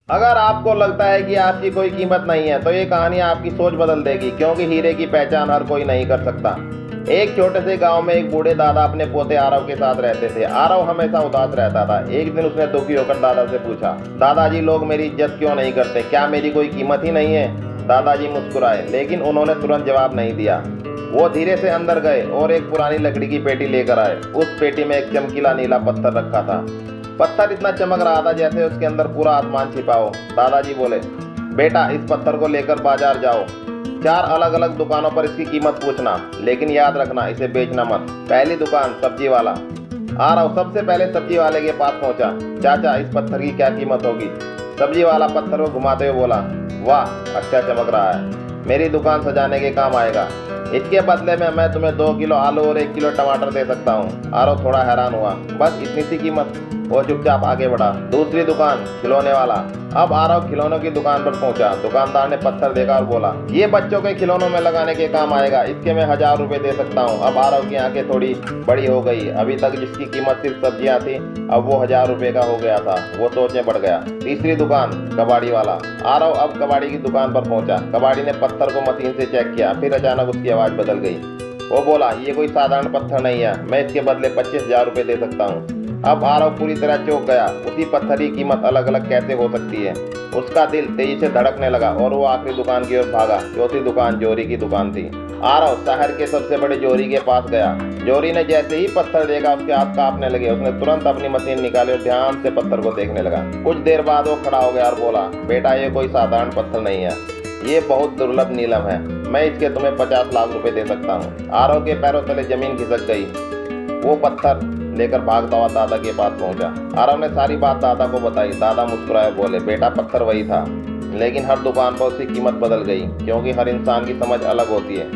अगर आपको लगता है कि आपकी कोई कीमत नहीं है तो ये कहानी आपकी सोच बदल देगी, क्योंकि हीरे की पहचान हर कोई नहीं कर सकता। एक छोटे से गांव में एक बूढ़े दादा अपने पोते आरव के साथ रहते थे। आरव हमेशा उदास रहता था। एक दिन उसने दुखी होकर दादा से पूछा, दादाजी लोग मेरी इज्जत क्यों नहीं करते? क्या मेरी कोई कीमत ही नहीं है? दादाजी मुस्कुराए, लेकिन उन्होंने तुरंत जवाब नहीं दिया। वो धीरे से अंदर गए और एक पुरानी लकड़ी की पेटी लेकर आए। उस पेटी में एक चमकीला नीला पत्थर रखा था। पत्थर इतना चमक रहा था जैसे उसके अंदर पूरा आसमान छिपा हो। दादाजी बोले, बेटा इस पत्थर को लेकर बाजार जाओ। 4 अलग अलग दुकानों पर इसकी कीमत पूछना, लेकिन याद रखना इसे बेचना मत। पहली दुकान सब्जी वाला। आरव सबसे पहले सब्जी वाले के पास पहुंचा। चाचा इस पत्थर की क्या कीमत होगी? सब्जी वाला पत्थर को घुमाते हुए बोला, वाह अच्छा चमक रहा है, मेरी दुकान सजाने के काम आएगा। इसके बदले में मैं तुम्हें 2 किलो आलू और 1 किलो टमाटर दे सकता हूँ। आरव थोड़ा हैरान हुआ, बस इतनी सी कीमत? वो चुपचाप आगे बढ़ा। दूसरी दुकान खिलौने वाला। अब आरव खिलौनों की दुकान पर पहुंचा। दुकानदार ने पत्थर देखा और बोला, ये बच्चों के खिलौनों में लगाने के काम आएगा, इसके मैं 1000 रुपए दे सकता हूँ। अब आरव की आंखें थोड़ी बड़ी हो गई। अभी तक जिसकी कीमत सिर्फ सब्जियां थी, अब वो 1000 रुपए का हो गया था। वो सोच में पड़ गया। तीसरी दुकान कबाड़ी वाला। आरव अब कबाड़ी की दुकान पर पहुंचा। कबाड़ी ने पत्थर को मशीन से चेक किया, फिर अचानक उसकी आवाज बदल गई। वो बोला, ये कोई साधारण पत्थर नहीं है, मैं इसके बदले 25,000 रुपए दे सकता हूँ। अब आरव पूरी तरह चौंक गया। उसी पत्थर की कीमत अलग अलग कैसे हो सकती है? उसका दिल तेजी से धड़कने लगा और वो आखिरी दुकान की ओर भागा। चौथी दुकान जोरी की दुकान थी। आरव शहर के सबसे बड़े जोरी के पास गया। जोरी ने जैसे ही पत्थर देखा उसके हाथ कांपने लगे। उसने तुरंत अपनी मशीन निकाली और ध्यान से पत्थर को देखने लगा। कुछ देर बाद वो खड़ा हो गया और बोला, बेटा ये कोई साधारण पत्थर नहीं है, ये बहुत दुर्लभ नीलम है, मैं इसके तुम्हें 50 लाख रुपए दे सकता हूँ। आरव के पैरों तले जमीन खिसक गई। वो पत्थर लेकर भागता हुआ दादा के पास पहुंचा। आरव ने सारी बात दादा को बताई। दादा मुस्कुराए बोले, बेटा पत्थर वही था, लेकिन हर दुकान पर उसकी कीमत बदल गई, क्योंकि हर इंसान की समझ अलग होती है।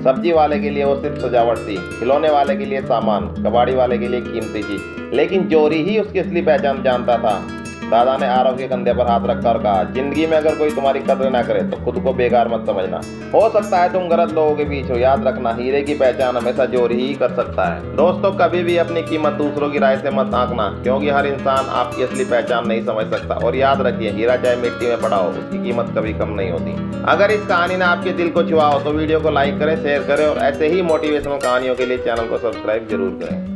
सब्जी वाले के लिए वो सिर्फ सजावट थी, खिलौने वाले के लिए सामान, कबाड़ी वाले के लिए कीमती चीज, लेकिन चोरी ही उसकी असली पहचान जानता था। दादा ने आरव के कंधे पर हाथ रखकर कहा, जिंदगी में अगर कोई तुम्हारी कदर ना करे तो खुद को बेकार मत समझना। हो सकता है तुम गलत लोगों के बीच हो, याद रखना हीरे की पहचान हमेशा चोरी ही कर सकता है। दोस्तों, कभी भी अपनी कीमत दूसरों की राय से मत आंकना, क्योंकि हर इंसान आपकी असली पहचान नहीं समझ सकता। और याद रखिए, हीरा चाहे मिट्टी में पड़ा हो, उसकी कीमत कभी कम नहीं होती। अगर इस कहानी ने आपके दिल को छुआ हो तो वीडियो को लाइक करें, शेयर करें और ऐसे ही मोटिवेशनल कहानियों के लिए चैनल को सब्सक्राइब जरूर करें।